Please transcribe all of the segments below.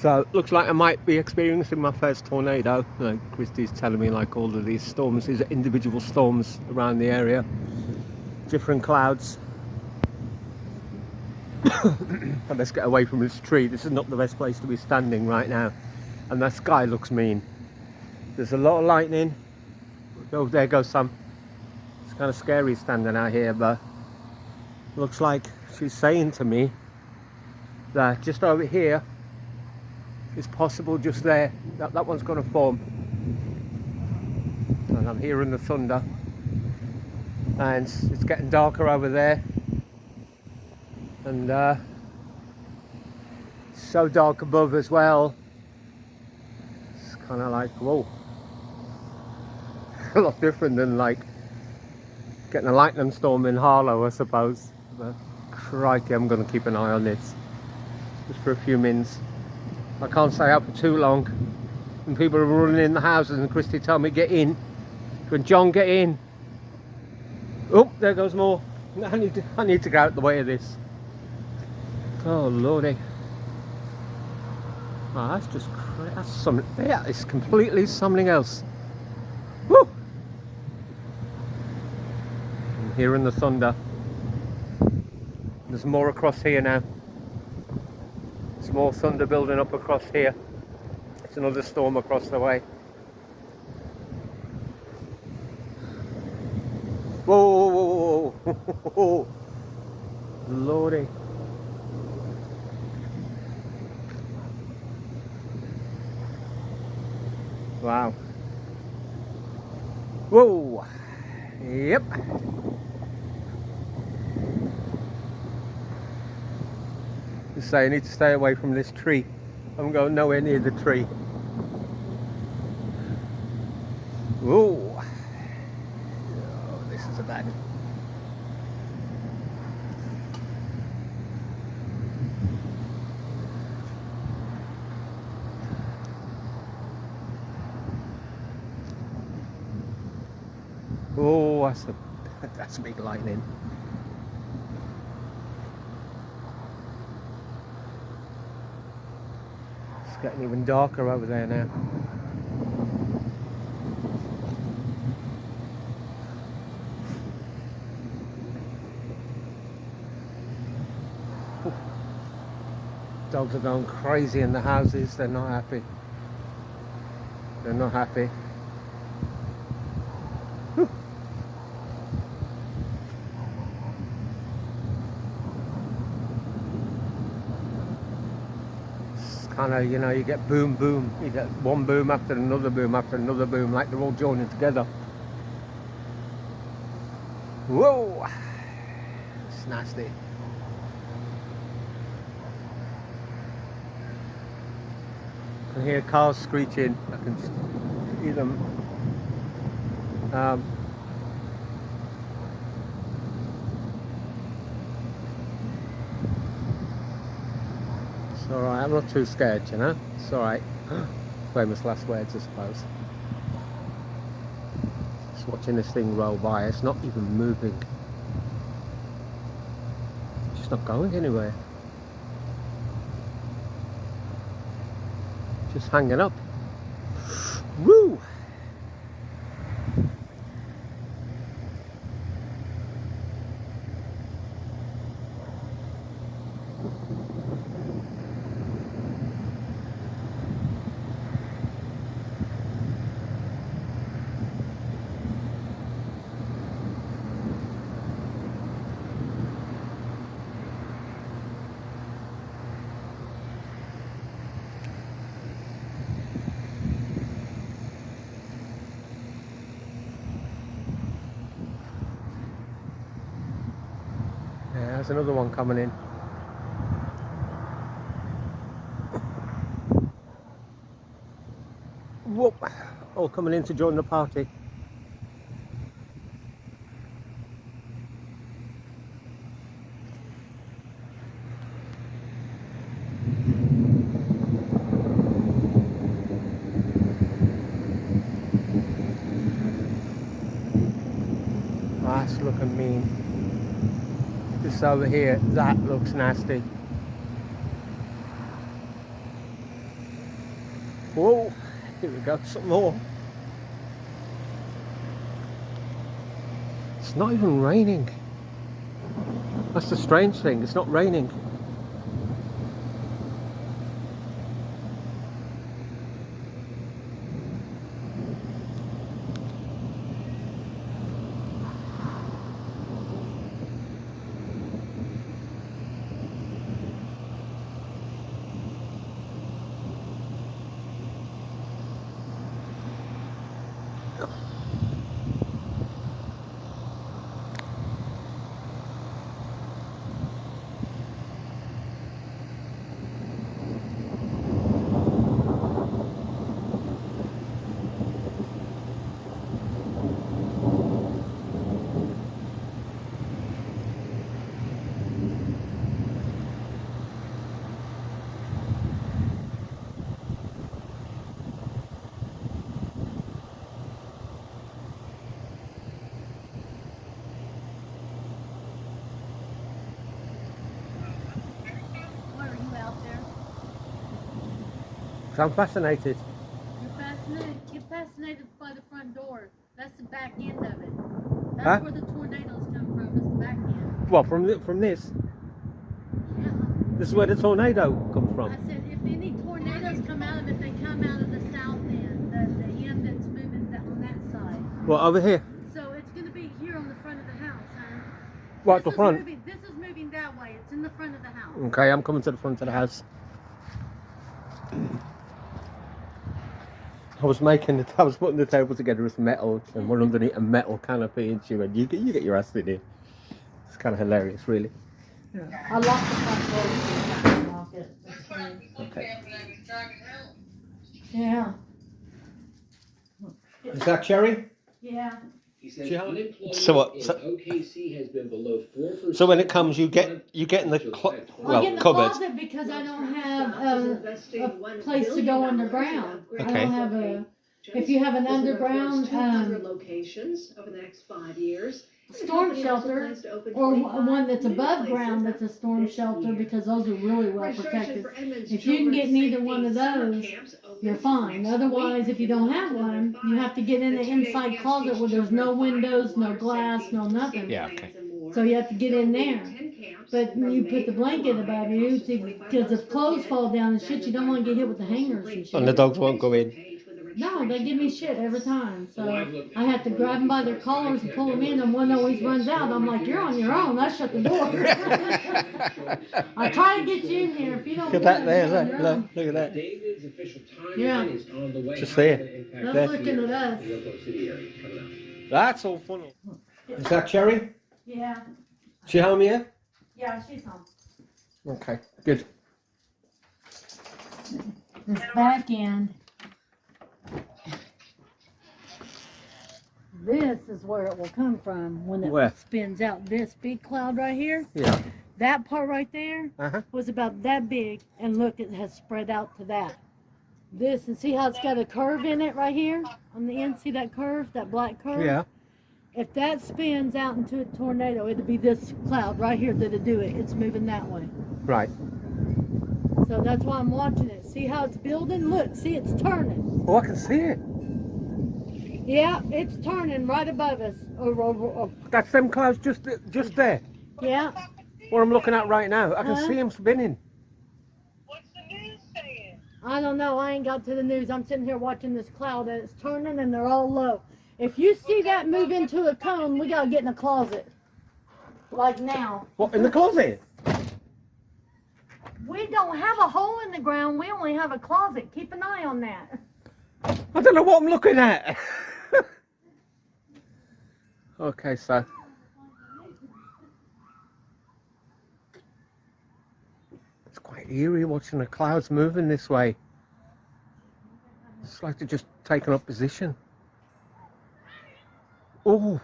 So looks like I might be experiencing my first tornado. Like Christy's telling me, like all of these storms, these are individual storms around the area, different clouds. And let's get away from this tree. This is not the best place to be standing right now, and the sky looks mean. There's a lot of lightning. Oh, there goes some. It's kind of scary standing out here, but looks like she's saying to me that just over here is possible, just there, that one's going to form. And I'm hearing the thunder, and it's getting darker over there, and so dark above as well. It's kind of like, whoa, a lot different than like getting a lightning storm in Harlow, I suppose. But crikey, I'm going to keep an eye on this just for a few minutes. I can't stay out for too long, and people are running in the houses, and Christy told me get in. Can John get in? Oh, there goes more. I need to get out the way of this. Oh lordy. Oh, that's just that's something. Yeah, it's completely something else. Woo! I'm hearing the thunder. There's more across here now. There's more thunder building up across here. It's another storm across the way. Whoa, whoa, whoa, whoa, whoa. Lordy. Wow. Whoa. Yep. Just say I need to stay away from this tree. I'm going nowhere near the tree. Whoa. Oh, this is a bad one. Oh, that's big lightning. It's getting even darker over there now. Ooh. Dogs are going crazy in the houses. They're not happy. They're not happy. Kind of, you know, you get boom boom, you get one boom after another boom after another boom, like they're all joining together. Whoa, it's nasty. I can hear cars screeching. I can hear them. It's alright, I'm not too scared, you know? It's alright. Famous last words, I suppose. Just watching this thing roll by, it's not even moving. It's just not going anywhere. Just hanging up. Woo! Yeah, there's another one coming in. Whoop! All coming in to join the party. That's looking mean. This over here, that looks nasty. Whoa, here we go, some more. It's not even raining. That's the strange thing, it's not raining. Why are you out there? So I'm fascinated. You're fascinated by the front door. That's the back end of it. That's Huh? where the tornadoes come from. It's the back end. Well, from this? Yeah. This is where the tornado comes I from. said if any tornadoes come out of it, they come out of the south end, the end that's moving on that side. Well, over here. So it's going to be here on the front of the house, huh? Right, the front. This is moving that way. It's in the front of the house. Okay, I'm coming to the front of the house. I was putting the table together with metal, and we're underneath a metal canopy, and she went, you get your ass in here. It's kind of hilarious, really. I locked the front door. You can lock it. It's fine. Okay. Yeah. Is that Cherry? Yeah. He said So unemployment what- in so- OKC has been below 4%. So when it comes, you get in the I get in the cupboard. closet because I don't have a place to go underground. I Okay. don't have a. If you have an underground locations over the next 5 years. storm shelter or one that's above ground that's a storm shelter because those are really well protected. If you can get neither one of those, you're fine. Otherwise, if you don't have one, you have to get in the inside closet where there's no windows, no glass, no nothing. Yeah, okay. So you have to get in there. But you put the blanket above you because if clothes fall down and shit, you don't want to get hit with the hangers and shit. And the dogs won't go in. No, they give me shit every time. So I have to grab them by their collars and pull them in, and one always runs out. I'm like, you're on your own. I shut the door. I try to get you in here. If you don't Look at that do it, there, you're on your own. look at that. David's official Yeah. timeline is on the way. Just How there. it's gonna impact That's this looking year. at us. The Yokohama City area coming up. That's all funny. Is that Cherry? Yeah. She home yet? Yeah, she's home. Okay, good. This back end. This is where it will come from when it Where? spins out. This big cloud right here, Yeah. that part right there Uh-huh. was about that big, and look, it has spread out to that. This, and see how it's got a curve in it right here on the end? See that curve, that black curve? Yeah. If that spins out into a tornado, it'd be this cloud right here that'd do it. It's moving that way. Right. So that's why I'm watching it. See how it's building? Look, see it's turning. Oh, I can see it. Yeah, it's turning right above us. That's them clouds just there. Yeah. What I'm looking at right now. I can Huh? see them spinning. What's the news saying? I don't know. I ain't got to the news. I'm sitting here watching this cloud and it's turning and they're all low. If you see that move into a cone, we gotta get in a closet. Like now. What, in the closet? We don't have a hole in the ground. We only have a closet. Keep an eye on that. I don't know what I'm looking at. Okay, so. It's quite eerie watching the clouds moving this way. It's like they're just taking up position. Oh.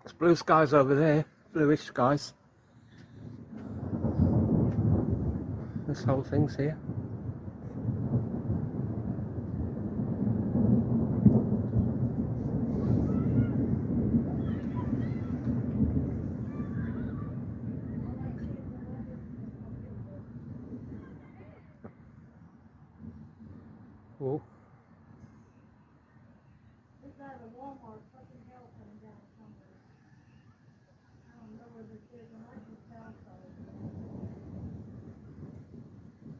It's blue skies over there, bluish skies. This whole thing's here. Oh, It's at a Walmart, fucking hell coming down somewhere. I don't know where this is, and I can tell so.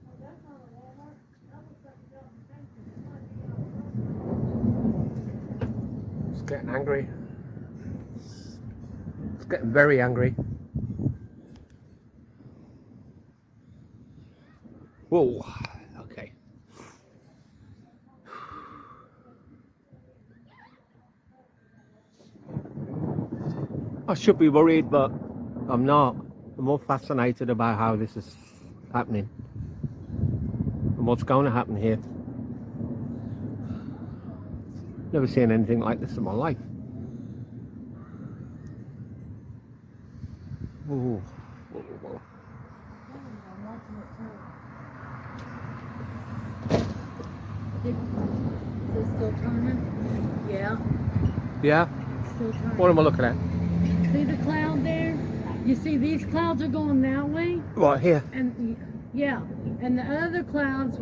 Oh, that's not a Walmart. That looks like a Delta Station. It might be out of it's getting angry. It's getting very angry. Whoa. Okay. I should be worried, but I'm not. I'm more fascinated about how this is happening and what's going to happen here. Never seen anything like this in my life. Ooh. Whoa, whoa. Is it still turning? Yeah, Yeah? still turning. What am I looking at? See the cloud there? You see these clouds are going that way? Right here. And yeah, and the other clouds,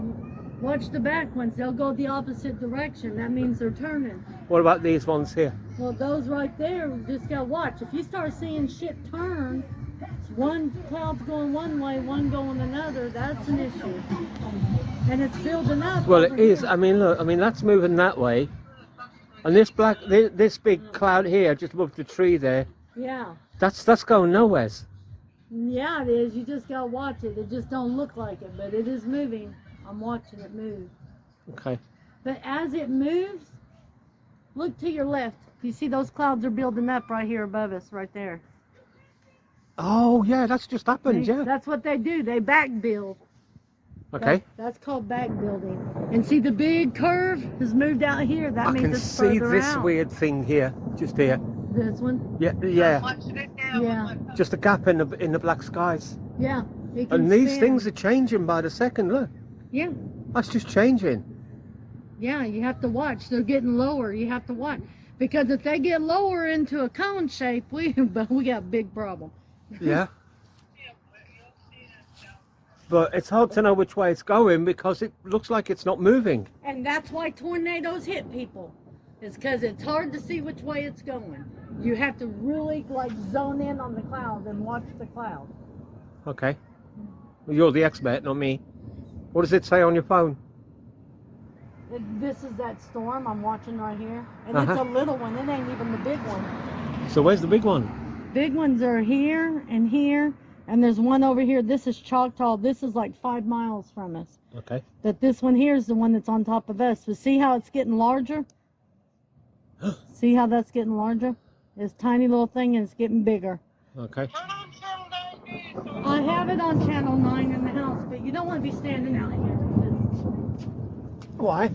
watch the back ones, they'll go the opposite direction. That means they're turning. What about these ones here? Well, those right there, just gotta watch. If you start seeing shit turn, one cloud's going one way, one going another, that's an issue. And it's building up. Well, it over is. here. I mean, look. I mean, that's moving that way, and this this big cloud here, just above the tree there, Yeah. that's going nowheres. Yeah, it is. You just gotta watch it. It just don't look like it, but it is moving. I'm watching it move. Okay. But as it moves, look to your left. You see those clouds are building up right here above us, right there. Oh yeah, that's just happened. Yeah. That's what they do. They back build. Okay. That's called back building. And see the big curve has moved out here. That I means can it's see further this out. weird thing here, just here. This one. Yeah, I'm yeah. watching it now. Yeah. Just a gap in the black skies. Yeah. It can And these spin. things are changing by the second. Look, Yeah. that's just changing. Yeah, you have to watch. They're getting lower. You have to watch. Because if they get lower into a cone shape, we got a big problem. Yeah. Yeah, but you'll see it now. But it's hard to know which way it's going because it looks like it's not moving. And that's why tornadoes hit people. It's because it's hard to see which way it's going. You have to really like zone in on the clouds and watch the clouds. Okay. Well, you're the expert, not me. What does it say on your phone? This is that storm I'm watching right here. And it's Uh-huh. a little one. It ain't even the big one. So where's the big one? Big ones are here and here. And there's one over here. This is Choctaw. This is like 5 miles from us. Okay. But this one here is the one that's on top of us. But see how it's getting larger? See how that's getting larger? This tiny little thing and it's getting bigger. Okay. Turn on Channel 9 News. I have it on channel 9 in the house, but you don't want to be standing out here. Why?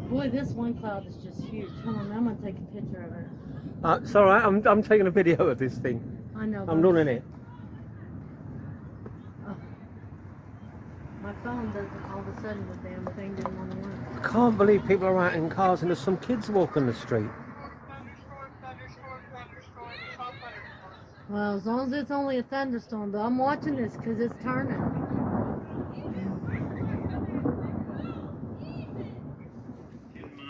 Boy, this one cloud is just huge. Hold on, I'm going to take a picture of it. It's all right. I'm taking a video of this thing. I know. I'm but running it. My phone doesn't, all of a sudden the damn thing didn't want to work. I can't believe people are out in cars and there's some kids walking the street. Thunderstorm. It's all thunderstorms. Well, as long as it's only a thunderstorm, but I'm watching this because it's turning.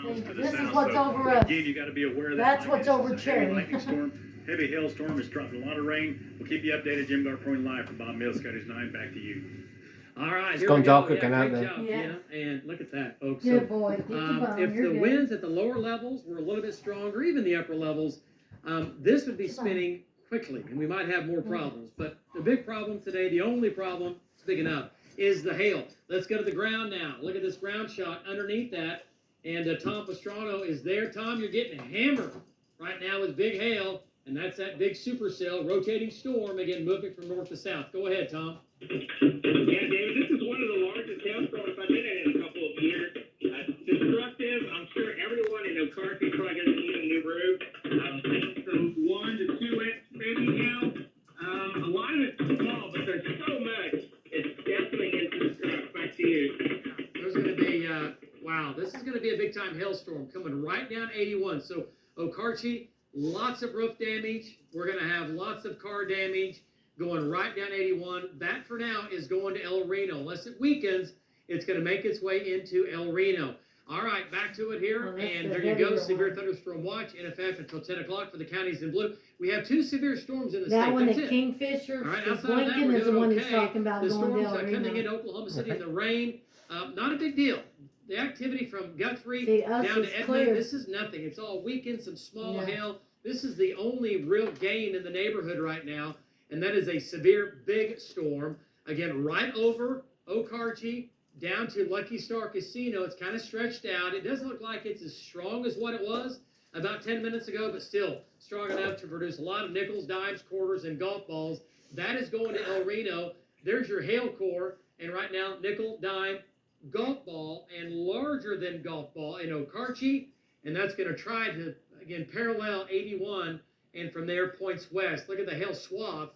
This is what's over us. Again, you got to be aware of that. That's what's over Cherry. Lightning storm, heavy hailstorm is dropping a lot of rain. We'll keep you updated. Jim Garpoint live from Bob Mills, Scotty's 9. Back to you. All right, It's here gone we go. dark again out great there. job, Yeah. Tina. And look at that, folks. Good boy. Get your bone. if You're the good. winds at the lower levels were a little bit stronger, even the upper levels, this would be Get your bone. spinning quickly, and we might have more problems. But the big problem today, the only problem, speaking of, is the hail. Let's go to the ground now. Look at this ground shot underneath that. And Tom Pastrano is there. Tom, you're getting hammered right now with big hail, and that's that big supercell rotating storm, again, moving from north to south. Go ahead, Tom. Yeah, David, this is one of the largest hailstorms I've been in a couple of years. Destructive. I'm sure everyone in Okarche is probably going to need a new roof. From 1 to 2 inch maybe now. A lot of it's small, but there's so much. It's definitely interesting. Back to you. There's going to be, wow, this is going to be a big-time hailstorm coming right down 81. So, Okarche, lots of roof damage. We're going to have lots of car damage going right down 81. That, for now, is going to El Reno. Unless it weakens, It's going to make its way into El Reno. All right, back to it here. Well, that's And the there you go. heavier Severe one. thunderstorm watch, NFF until 10 o'clock for the counties in blue. We have 2 severe storms in the That state. one, That's the it. Kingfisher, All right, the outside of that, Lincoln we're is the doing one he's okay. talking about The going storms down are coming Reno. into Oklahoma City Okay. in the rain. Not a big deal. The activity from Guthrie See, us down is to Edmond, clear. this is nothing. It's all weekend, some small Yeah. hail. This is the only real gain in the neighborhood right now, and that is a severe big storm. Again, right over Okarche down to Lucky Star Casino. It's kind of stretched out. It doesn't look like it's as strong as what it was about 10 minutes ago, but still strong enough to produce a lot of nickels, dimes, quarters, and golf balls. That is going to El Reno. There's your hail core, and right now, nickel, dime, golf ball, and larger than golf ball in Okarche, and that's going to try to, again, parallel 81, and from there, points west. Look at the hail swath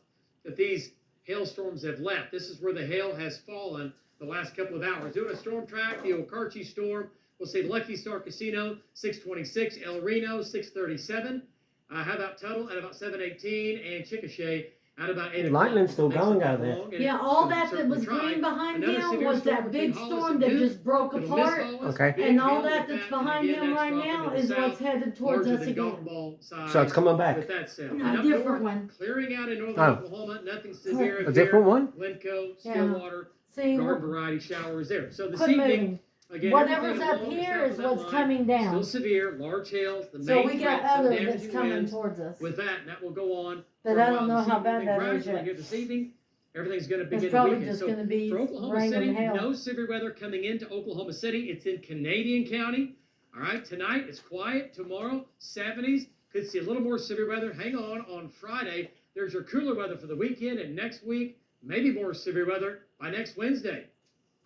that these hailstorms have left. This is where the hail has fallen the last couple of hours. Doing a storm track, the Okarche storm, we'll say Lucky Star Casino, 626, El Reno, 637. How about Tuttle at about 718, and Chickasha at about 8 o'clock. Lightning's still Makes going it out there. long, and Yeah, it all can that certainly was try. green behind Another him severe was storm that between big Hollis storm and that Duke. just broke It'll miss apart. Hollis, Okay. big And all hail that with that's behind again, him that's right dropping now to the is what's south, headed towards larger us than golf again. ball size So it's coming back. with that sound. A And up different north, one. clearing out in northern Oh. Oklahoma, nothing severe. A different one? Glencoe, Yeah. Stillwater, See, garden variety showers there. So this quit evening, moving. again, Whatever's everything up along the here south is of that what's line, coming still down. severe, large hails. The So main we got threat, some other that's damaging coming winds. towards us. With that, and that will go on. But for a I while don't know this how evening. bad And that is gradually yet. here this evening, everything's going to It's begin to probably weaken. just So going to be for Oklahoma rain City, and hail. no severe weather coming into Oklahoma City. It's in Canadian County. All right, tonight it's quiet. Tomorrow, 70s. Could see a little more severe weather. Hang on Friday. There's your cooler weather for the weekend, and next week, maybe more severe weather by next Wednesday.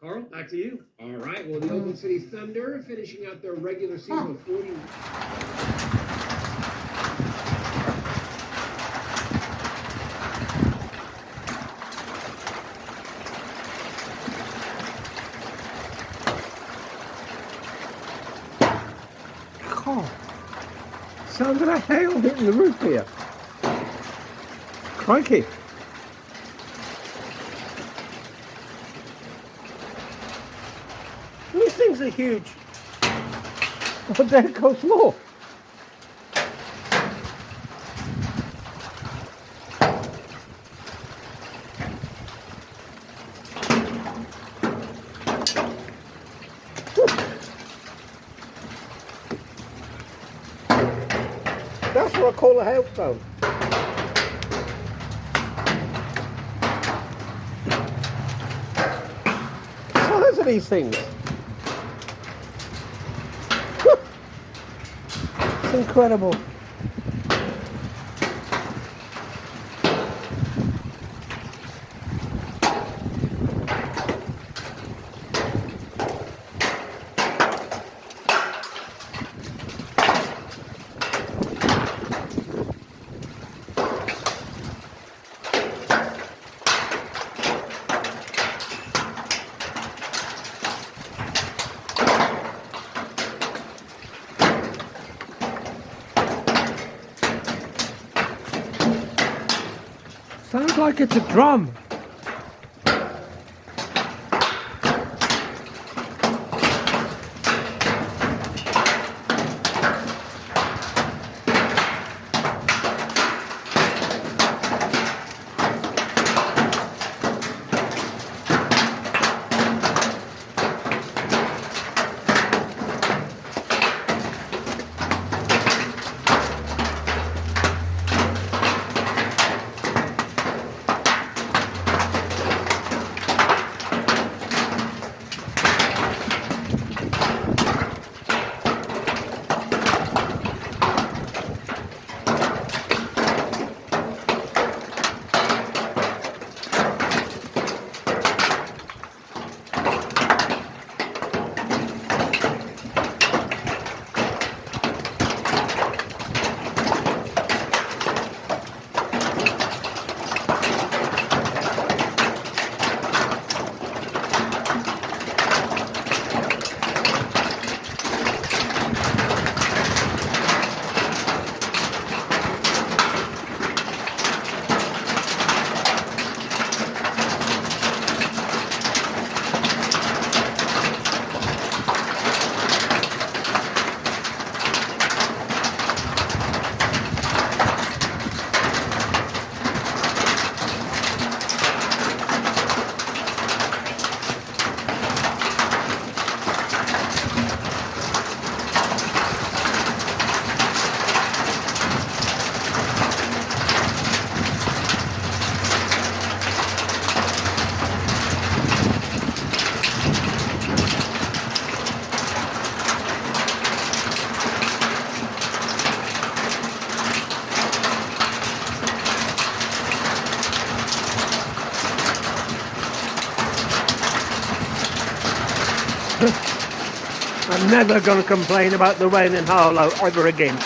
Carl, back to you. All right, well, the Oakland City Thunder finishing out their regular season with 40. God. Sound of that hail hitting the roof here. Crikey. These things are huge. Oh, there goes more. That's what I call a hailstone. The size of these things. It's incredible. Sounds like it's a drum. I'm never going to complain about the rain in Harlow ever again.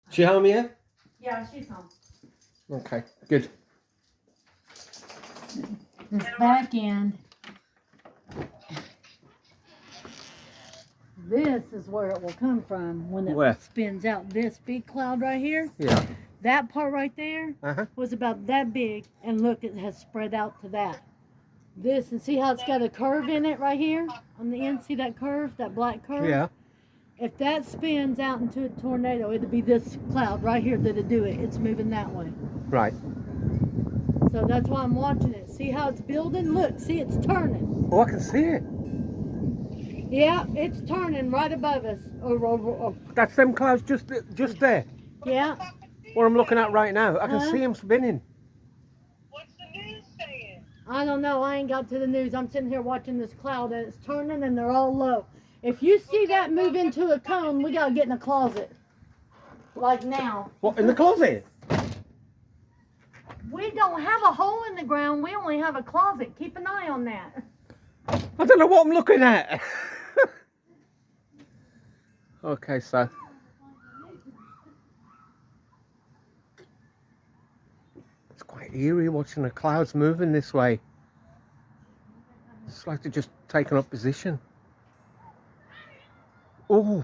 She home yet? Yeah, she's home. Okay, good. This back end. This is where it will come from when it Where? spins out. This big cloud right here, Yeah. that part right there Uh-huh. was about that big, and look, it has spread out to that. This, and see how it's got a curve in it right here on the end? See that curve, that black curve? Yeah. If that spins out into a tornado, it'd be this cloud right here that'd do it. It's moving that way. Right. So that's why I'm watching it. See how it's building? Look, see it's turning. Oh, I can see it. Yeah, it's turning right above us. That's them clouds just there. Yeah. What I'm looking at right now. I can Huh? see them spinning. What's the news saying? I don't know. I ain't got to the news. I'm sitting here watching this cloud and it's turning and they're all low. If you see that move into a cone, we gotta get in a closet. Like now. What, in the closet? We don't have a hole in the ground. We only have a closet. Keep an eye on that. I don't know what I'm looking at. Okay, so. It's quite eerie watching the clouds moving this way. It's like they're just taking up position. Oh.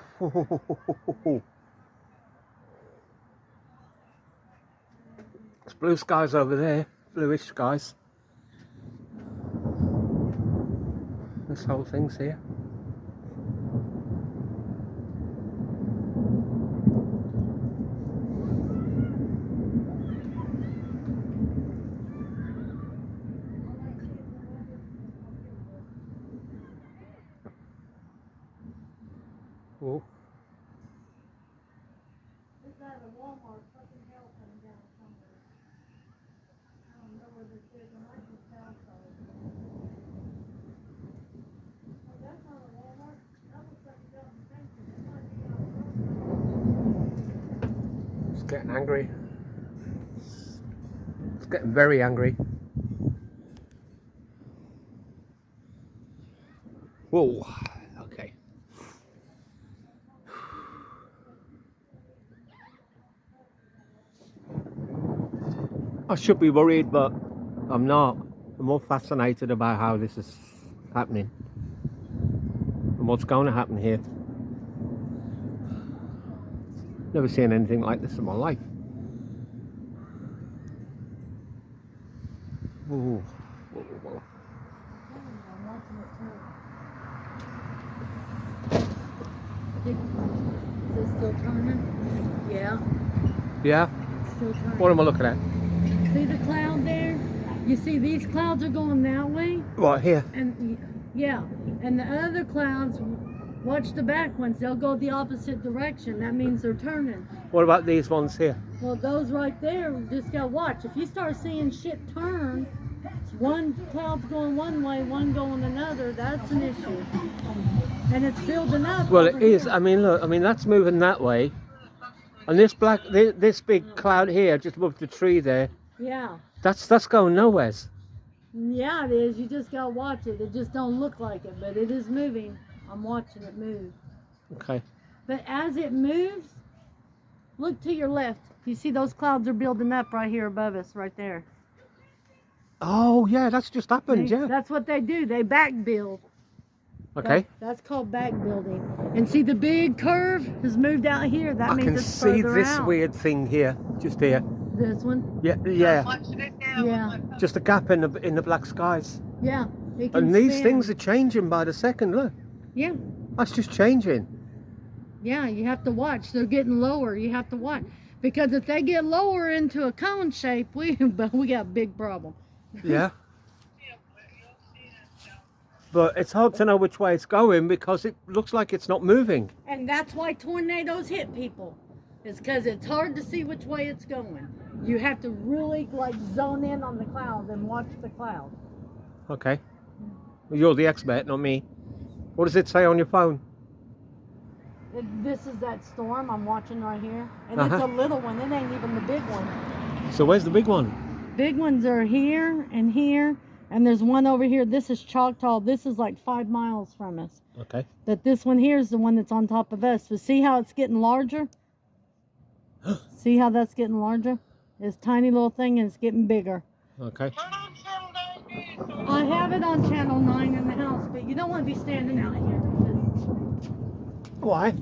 It's blue skies over there, bluish skies. This whole thing's here. Oh. Is that a Walmart fucking hell coming down somewhere? I don't know where this is. I might be south side. Oh, that's not a Walmart. That was something down in Franklin. That might be out. It's getting angry. It's getting very angry. Whoa. Okay. I should be worried, but I'm not. I'm more fascinated about how this is happening and what's going to happen here. Never seen anything like this in my life. Ooh. Whoa, whoa. I'm watching it too. Is it still turning? Yeah, Yeah? it's still turning. What am I looking at? See the cloud there? You see these clouds are going that way? Right here. And yeah, and the other clouds, watch the back ones, they'll go the opposite direction. That means they're turning. What about these ones here? Well, those right there, just gotta watch. If you start seeing shit turn, one cloud's going one way, one going another, that's an issue. And it's building up. Well, over it is. here. I mean, look. I mean, that's moving that way, and this this big cloud here, just above the tree there, Yeah. that's going nowheres. Yeah, it is. You just gotta watch it. It just don't look like it, but it is moving. I'm watching it move. Okay. But as it moves, look to your left. You see those clouds are building up right here above us, right there. Oh yeah, that's just happened. See? Yeah. That's what they do. They back build. Okay. That's called back building. And see the big curve has moved out here. That I means can it's see further this out. weird thing here, just here. This one. Yeah, I'm yeah. watching it now. Yeah. Just a gap in the black skies. Yeah. It can And these spin. things are changing by the second. Look, Yeah. that's just changing. Yeah, you have to watch. They're getting lower. You have to watch. Because if they get lower into a cone shape, we got a big problem. Yeah. Yeah, but you'll see it down. But it's hard to know which way it's going because it looks like it's not moving. And that's why tornadoes hit people. It's because it's hard to see which way it's going. You have to really like zone in on the clouds and watch the clouds. Okay. Well, you're the expert, not me. What does it say on your phone? This is that storm I'm watching right here. And it's Uh-huh. a little one. It ain't even the big one. So where's the big one? Big ones are here and here. And there's one over here. This is Choctaw. This is like 5 miles from us. Okay. But this one here is the one that's on top of us. So see how it's getting larger? See how that's getting larger? This tiny little thing and it's getting bigger. Okay. Turn on Channel 9 News. So I have it on channel 9 in the house, but you don't want to be standing out here because, Why? you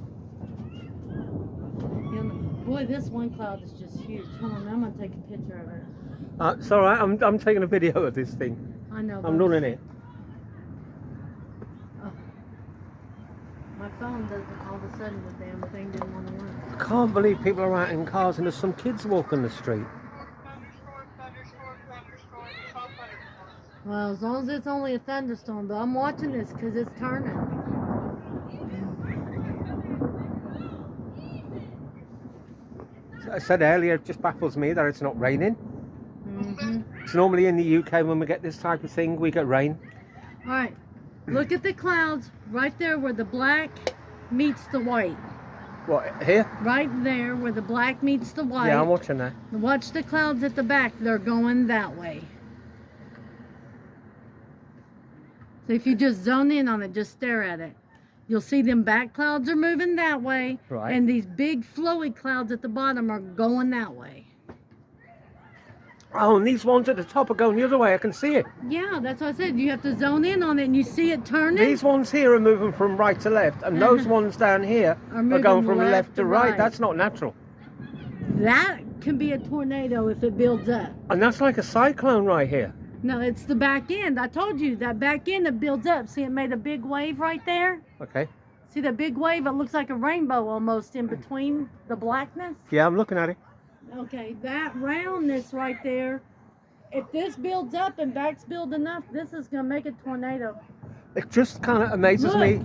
know, boy, this one cloud is just huge. Hold on, I'm gonna take a picture of it. It's all right. I'm taking a video of this thing. I know. I'm but running it. My phone doesn't. All of a sudden, the damn thing didn't want to work. I can't believe people are out in cars and there's some kids walking the street. thunderstorm. It's all thunderstorms. Well, as long as it's only a thunderstorm, but I'm watching this because it's turning. I said earlier, it just baffles me that it's not raining. Mm-hmm. It's normally in the UK when we get this type of thing, we get rain. All right, look at the clouds right there where the black meets the white. What, here? Right there where the black meets the white. Yeah, I'm watching that. Watch the clouds at the back. They're going that way. So if you just zone in on it, just stare at it. You'll see them back clouds are moving that way. Right. And these big flowy clouds at the bottom are going that way. Oh, and these ones at the top are going the other way. I can see it. Yeah, that's what I said. You have to zone in on it and you see it turning. These ones here are moving from right to left, and those ones down here Are are moving going from left left to to right. right. That's not natural. That can be a tornado if it builds up. And that's like a cyclone right here. No, it's the back end. I told you that back end that builds up. See, it made a big wave right there. Okay. See the big wave? It looks like a rainbow almost in between the blackness. Yeah, I'm looking at it. Okay, that roundness right there. If this builds up and backs build enough, this is gonna make a tornado. It just kind of amazes Look. me.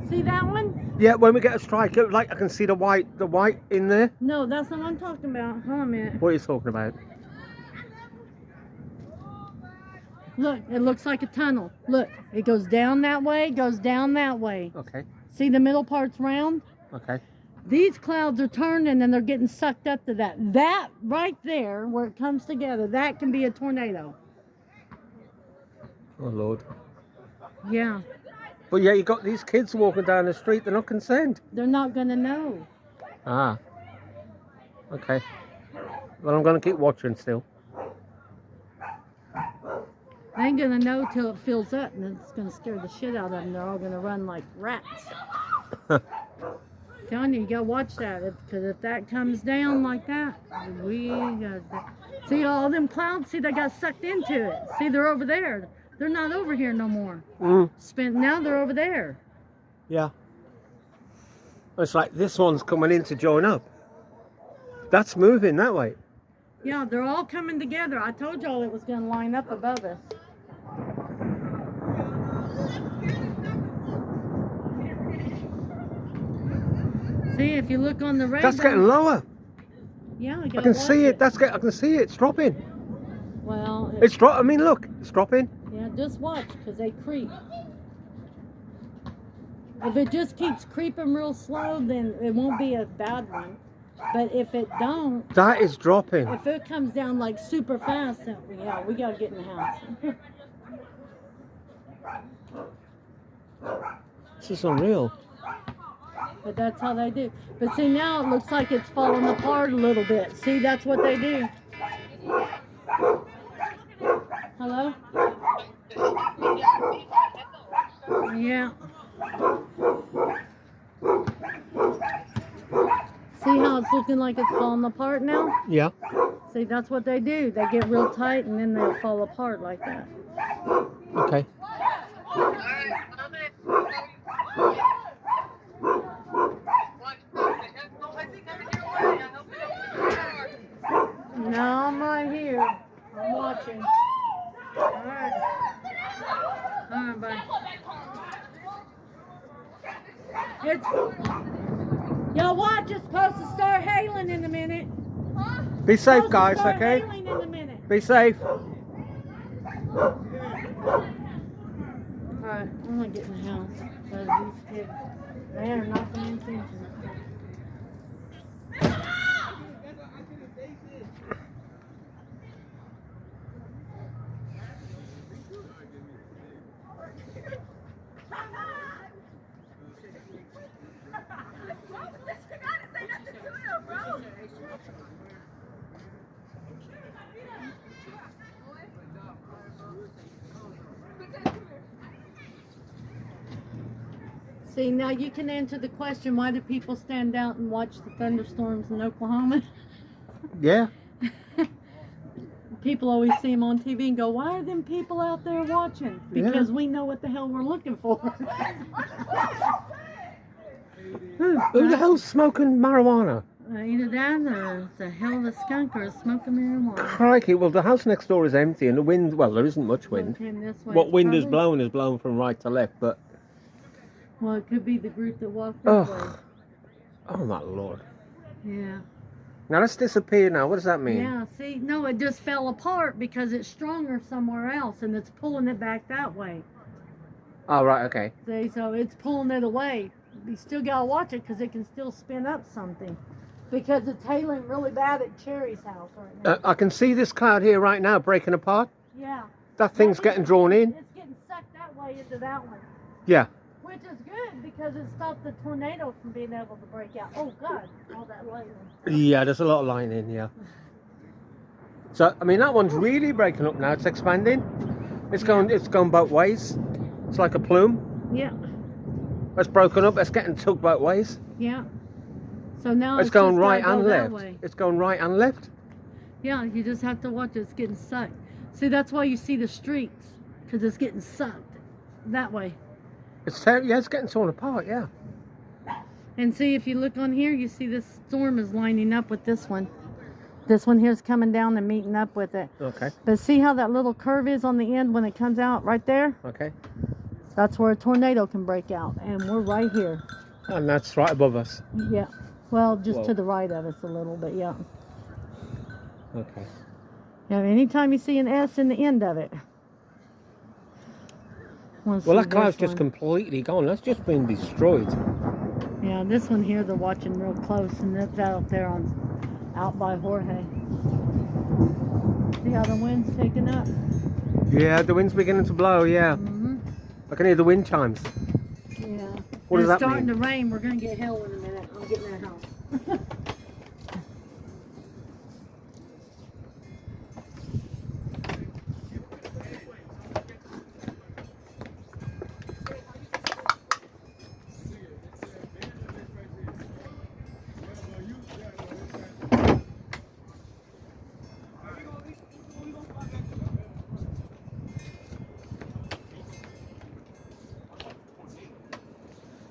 See that one? Yeah, when we get a strike, like I can see the white in there. No, that's not what I'm talking about. Hold on a minute. What are you talking about? Look, it looks like a tunnel. Look, it goes down that way, goes down that way. Okay. See the middle part's round? Okay. These clouds are turning and they're getting sucked up to that. That right there, where it comes together, that can be a tornado. Oh Lord. Yeah, But yeah, you got these kids walking down the street. They're not concerned. they're not gonna know. Ah. Okay. Well, I'm going to keep watching still. They ain't gonna know till it fills up, and it's gonna scare the shit out of them. They're all gonna run like rats. Telling you, you gotta watch that, because if that comes down like that, we gotta see all them clouds. See, they got sucked into it. See, they're over there. They're not over here no more. Now they're over there. Yeah. It's like this one's coming in to join up. That's moving that way. Yeah, they're all coming together. I told y'all it was gonna line up above us. See, if you look on the radar. That's getting lower. Yeah, I can see it. I can see it. It's dropping. Well, It's drop. I mean, look, it's dropping. yeah, just watch, because they creep. If it just keeps creeping real slow, then it won't be a bad one. But if it don't, That is dropping. if it comes down like super fast, then yeah, we gotta get in the house. This is unreal. But that's how they do. But see, now it looks like it's falling apart a little bit. See, that's what they do. Hello? Yeah. See how it's looking like it's falling apart now? Yeah. See, that's what they do. They get real tight and then they'll fall apart like that. Okay. No, I'm right here. I'm watching. Alright. Alright, bye. Y'all watch, it's supposed to start hailing in a minute. Be safe, Supposed to guys. start Okay. hailing in a minute. Be safe. Alright, I'm gonna get in the house. Because these kids, they are not paying attention. See, now you can answer the question, why do people stand out and watch the thunderstorms in Oklahoma? Yeah. People always see them on TV and go, why are them people out there watching? Yeah. Because we know what the hell we're looking for. Who the hell's smoking marijuana? Either that or it's a hell of a skunk or a smoking marijuana. Crikey, well, the house next door is empty and the wind, well, there isn't much wind. Came this way. What wind is Probably- blown from right to left, but Well, it could be the group that walked this way. oh, oh my lord! Yeah. Now let's disappear. Now, what does that mean? Yeah, see, no, it just fell apart because it's stronger somewhere else and it's pulling it back that way. Oh right, okay. See, so it's pulling it away. You still gotta watch it because it can still spin up something. Because it's hailing really bad at Cherry's house right now. I can see this cloud here right now breaking apart. Yeah. That thing's getting drawn in. It's getting sucked that way into that one. Yeah. Which is good because it stopped the tornado from being able to break out. Oh God, all that lightning. Yeah, there's a lot of lightning. Yeah. So I mean, that one's really breaking up now. It's expanding. It's going both ways. It's like a plume. Yeah, It's broken up. It's getting tugged both ways. yeah. So now It's going just right gotta and go that left. way. It's going right and left. Yeah, you just have to watch it. It's getting sucked. See, that's why you see the streaks because it's getting sucked that way. Yeah, it's getting torn apart. Yeah. And see, if you look on here, you see this storm is lining up with this one. This one here is coming down and meeting up with it. Okay. But see how that little curve is on the end when it comes out right there? Okay. That's where a tornado can break out. And we're right here. And that's right above us. Yeah. Well, just Whoa. to the right of us a little bit, yeah. Okay. Yeah, anytime you see an S in the end of it. Well, that cloud's just completely gone. That's just been destroyed. Yeah, this one here they're watching real close, and that's out there out by Jorge. See how the wind's taking up? Yeah, the wind's beginning to blow. Yeah, Mm-hmm. I can hear the wind chimes. Yeah. What does It's that starting mean? to rain. We're going to get hell in a minute. I'm getting that house.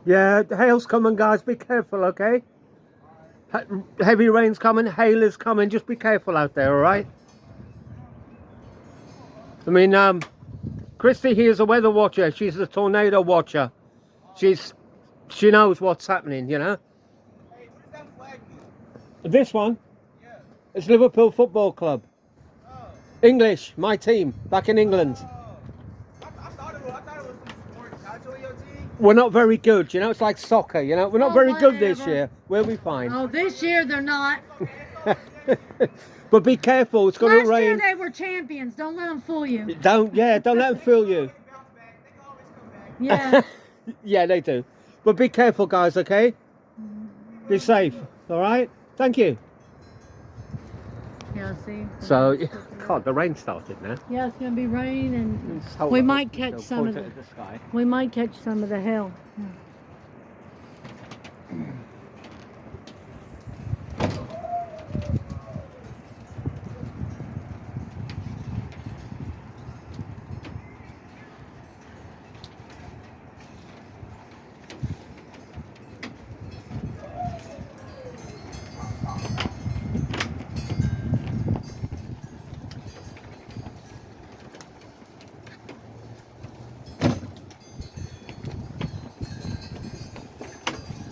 Yeah, the hail's coming, guys. Be careful, okay? Heavy rain's coming. Hail is coming. Just be careful out there, all right? I mean, Christy here's a weather watcher. She's a tornado watcher. She knows what's happening, you know. This one, it's Liverpool Football Club. English, my team, back in England. I thought it was some sport. Casual your team? We're not very good, you know. It's like soccer, you know. We're not Oh, very good this whatever. year. We'll be fine. Oh, this year they're not. But be careful. It's going Last to year rain. they were champions. Don't let them fool you. Don't let them fool you. They bounce back. They can always come back. Yeah. Yeah, they do. But be careful, guys. Okay. Be safe. All right. Thank you. Yeah, see? So, God, the rain started now. Yeah, it's going to be rain and Just hold we it might up, catch you know, some point of it it. at the sky. We might catch some of the hail.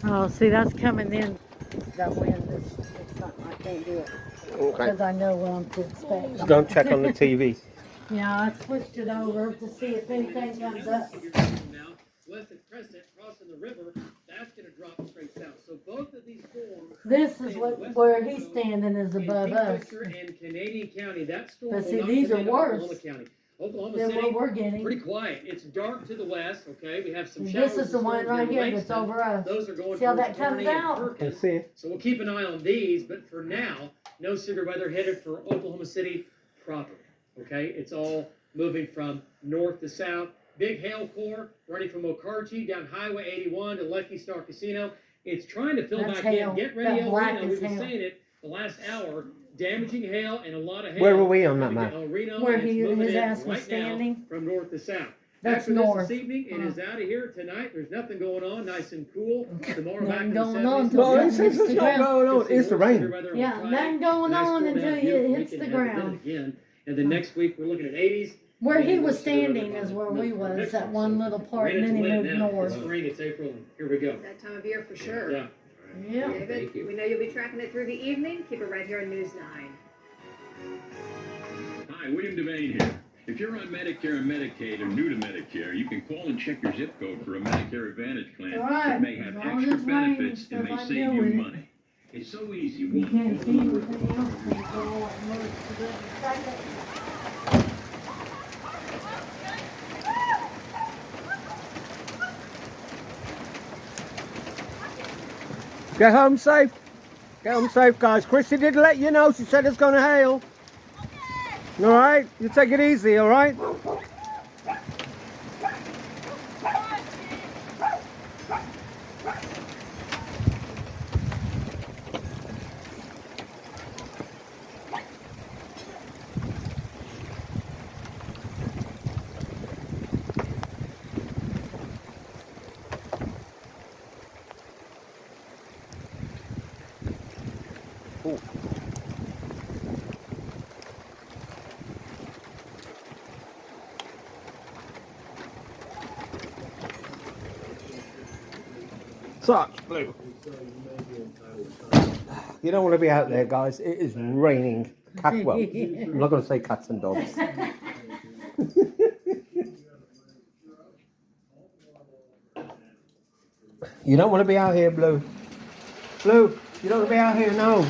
Oh, see, that's coming in. That wind is something I can't do it Okay. because I know what I'm to expect. Just go and check on the TV. Yeah, I switched it over to see if anything comes up. Now, west of Crescent, crossing the river, that's going to drop straight south. So both of these storms. This is where he's standing is above in us Kingfisher and Canadian County. That storm But will see, not these come are into worse Oklahoma County. Oklahoma than City, what we're getting. pretty quiet. It's dark to the west. Okay, we have some And showers. this is the and one storms right in here that's Langston. over us. Those are going See how towards that comes Kearney and out? Perkins. Can see it. So we'll keep an eye on these, but for now, no severe weather headed for Oklahoma City proper. Okay, it's all moving from north to south, big hail core running from Okarche down Highway 81 to Lucky Star Casino. It's trying to fill That's back hail. in. Get ready, That El black Reno. is We've been hail. saying it the last hour. Damaging hail and a lot of hail. Where are we on that Trying to map? get El Reno, Where and it's moving his in ass was right now standing? from north to south. That's After north. this evening, it is out of here tonight. There's nothing going on. Nice and cool. Tomorrow back Nothing to the going 70s. on till Well, something this hits is the not ground. going on. It's the rain. Yeah, nothing going on until it hits the ground. Again. And then next week, we're looking at 80s. Where he And was we'll see the standing weather is by where we was, next that week. one little part, and then he Rain, it's moved late now. north. It's spring, it's April, and here we go. That time of year for sure. Yeah. Yeah. David, we know you'll be tracking it through the evening. Keep it right here on News 9. Hi, William Devane here. If you're on Medicare and Medicaid or new to Medicare, you can call and check your zip code for a Medicare Advantage plan All right, that may have as long extra as rain benefits and stuff may I save deal you with it. money. It's so easy. You One can't call see number. anything else when you go all at merge together. Get home safe. Get home safe, guys. Chrissy did let you know. She said it's going to hail. All right? You take it easy, all right? Sucks, Blue. You don't want to be out there, guys. It is raining. Well, I'm not going to say cats and dogs. You don't want to be out here, Blue. Blue, you don't want to be out here, no.